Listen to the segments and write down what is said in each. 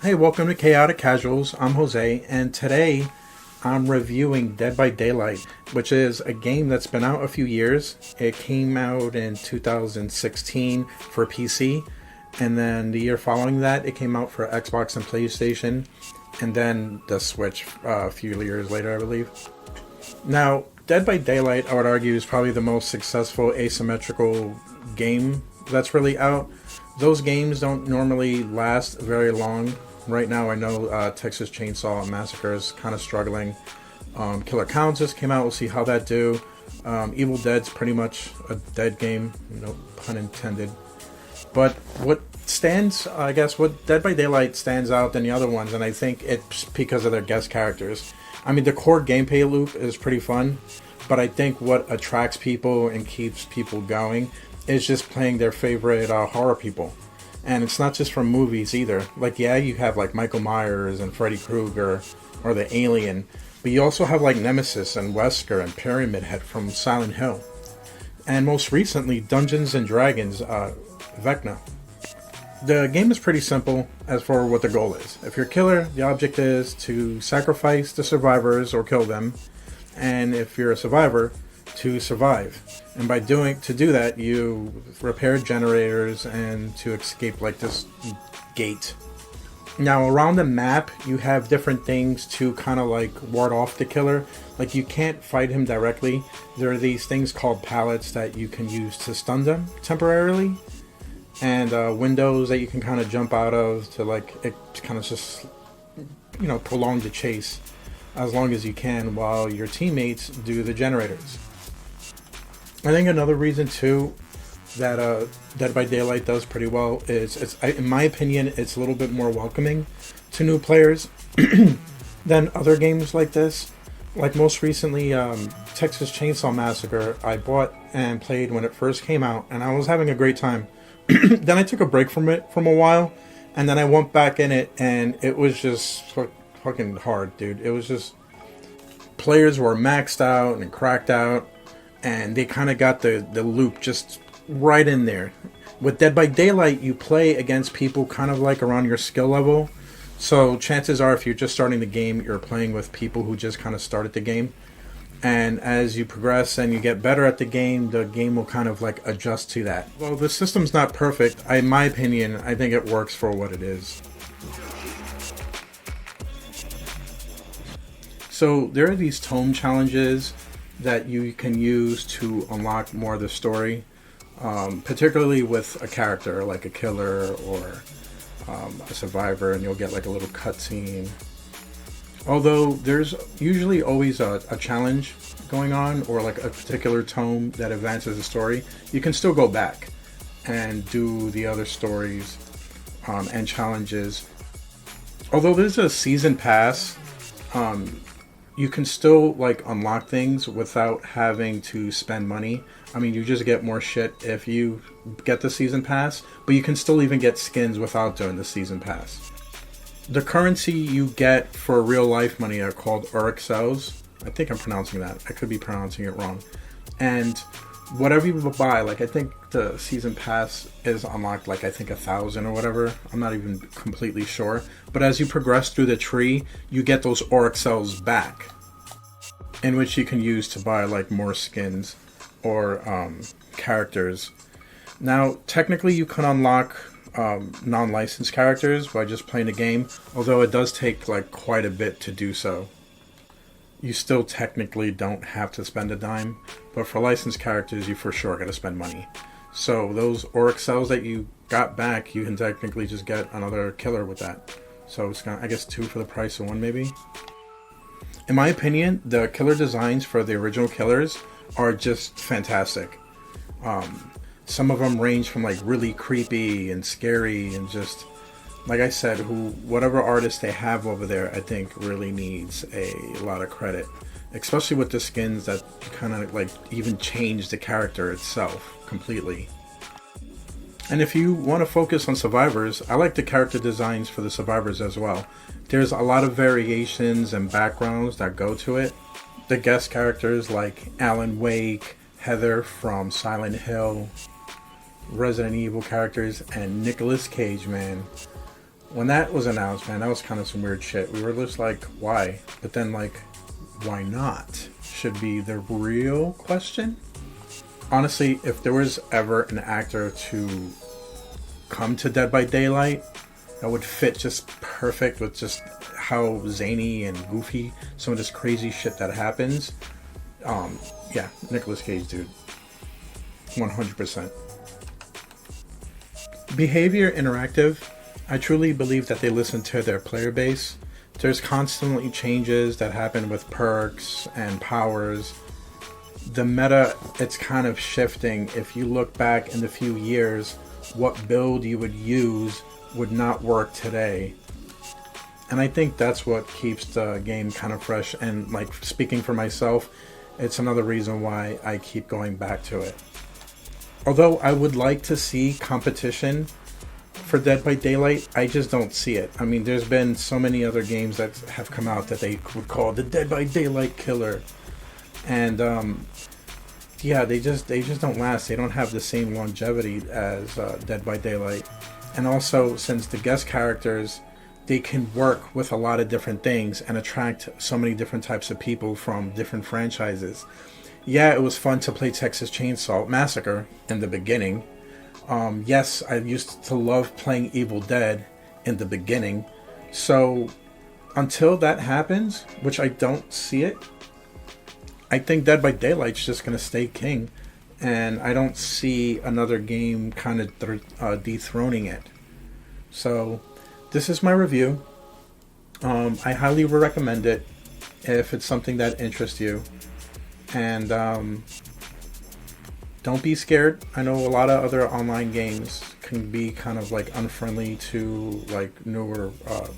Hey, welcome to Chaotic Casuals. I'm Jose, and today I'm reviewing Dead by Daylight, which is a game that's been out a few years. It came out in 2016 for PC, and then the year following that, it came out for Xbox and PlayStation, and then the Switch a few years later, I believe. Now, Dead by Daylight, I would argue, is probably the most successful asymmetrical game that's really out. Those games don't normally last very long. Right now, I know Texas Chainsaw Massacre is kind of struggling. Killer Clowns just came out. We'll see how that do. Evil Dead's pretty much a dead game, no pun intended. But what Dead by Daylight stands out than the other ones, and I think it's because of their guest characters. I mean, the core gameplay loop is pretty fun, but I think what attracts people and keeps people going is just playing their favorite horror people. And it's not just from movies either. Like, yeah, you have like Michael Myers and Freddy Krueger or the Alien, but you also have like Nemesis and Wesker and Pyramid Head from Silent Hill. And most recently, Dungeons and Dragons, Vecna. The game is pretty simple as for what the goal is. If you're a killer, the object is to sacrifice the survivors or kill them. And if you're a survivor, to survive. And to do that, you repair generators and to escape like this gate. Now around the map, you have different things to kind of like ward off the killer. Like, you can't fight him directly. There are these things called pallets that you can use to stun them temporarily. And windows that you can kind of jump out of to like, it kind of just, prolong the chase as long as you can while your teammates do the generators. I think another reason too that Dead by Daylight does pretty well is, in my opinion, it's a little bit more welcoming to new players than other games like this. Like most recently, Texas Chainsaw Massacre, I bought and played when it first came out, and I was having a great time. Then I took a break from it from a while, and then I went back in it, and it was just fucking hard, dude. It was just, players were maxed out and cracked out, and they kind of got the loop just right in there. With Dead by Daylight, you play against people kind of like around your skill level. So chances are, if you're just starting the game, you're playing with people who just kind of started the game. And as you progress and you get better at the game will kind of like adjust to that. Well, the system's not perfect. In my opinion, I think it works for what it is. So there are these tome challenges that you can use to unlock more of the story, particularly with a character like a killer or a survivor, and you'll get like a little cutscene. Although there's usually always a challenge going on, or like a particular tome that advances the story, you can still go back and do the other stories and challenges. Although there's a season pass, you can still like unlock things without having to spend money. I mean, you just get more shit if you get the season pass, but you can still even get skins without doing the season pass. The currency you get for real life money are called Urxels. I think I'm pronouncing that. I could be pronouncing it wrong. And whatever you buy, like I think the season pass is unlocked like I think 1,000 or whatever. I'm not even completely sure. But as you progress through the tree, you get those Urxels back, in which you can use to buy like more skins or characters. Now, technically you can unlock non-licensed characters by just playing the game, although it does take like quite a bit to do so. You still technically don't have to spend a dime, but for licensed characters, you for sure got to spend money. So those Urxels that you got back, you can technically just get another killer with that. So it's I guess 2 for the price of 1 maybe. In my opinion, the killer designs for the original killers are just fantastic. Some of them range from like really creepy and scary, and just like I said, whatever artist they have over there, I think really needs a lot of credit, especially with the skins that kind of like even change the character itself completely. And if you want to focus on survivors, I like the character designs for the survivors as well. There's a lot of variations and backgrounds that go to it. The guest characters like Alan Wake, Heather from Silent Hill, Resident Evil characters, and Nicolas Cage, man. When that was announced, man, that was kind of some weird shit. We were just like, why? But then, like, why not? Should be the real question. Honestly, if there was ever an actor to come to Dead by Daylight that would fit just perfect with just how zany and goofy some of this crazy shit that happens, yeah, Nicolas Cage, dude. 100%. Behavior Interactive, I truly believe that they listen to their player base. There's constantly changes that happen with perks and powers. The meta, it's kind of shifting. If you look back in the few years, what build you would use would not work today. And I think that's what keeps the game kind of fresh. And like, speaking for myself, it's another reason why I keep going back to it. Although I would like to see competition for Dead by Daylight, I just don't see it. I mean, there's been so many other games that have come out that they would call the Dead by Daylight killer. And yeah, they just don't last. They don't have the same longevity as Dead by Daylight. And also, since the guest characters, they can work with a lot of different things and attract so many different types of people from different franchises. Yeah, it was fun to play Texas Chainsaw Massacre in the beginning. Yes, I used to love playing Evil Dead in the beginning. So until that happens, which I don't see it, I think Dead by Daylight's just going to stay king. And I don't see another game kind of dethroning it. So this is my review. I highly recommend it if it's something that interests you. And don't be scared. I know a lot of other online games can be kind of like unfriendly to like newer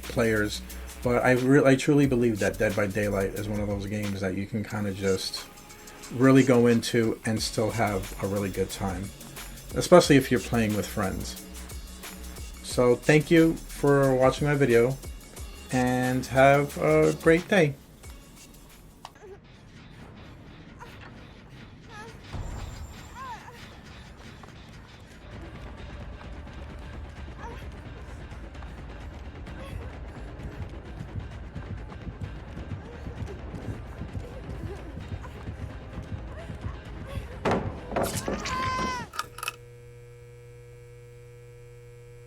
players, but I truly believe that Dead by Daylight is one of those games that you can kind of just really go into and still have a really good time, especially if you're playing with friends. So thank you for watching my video and have a great day.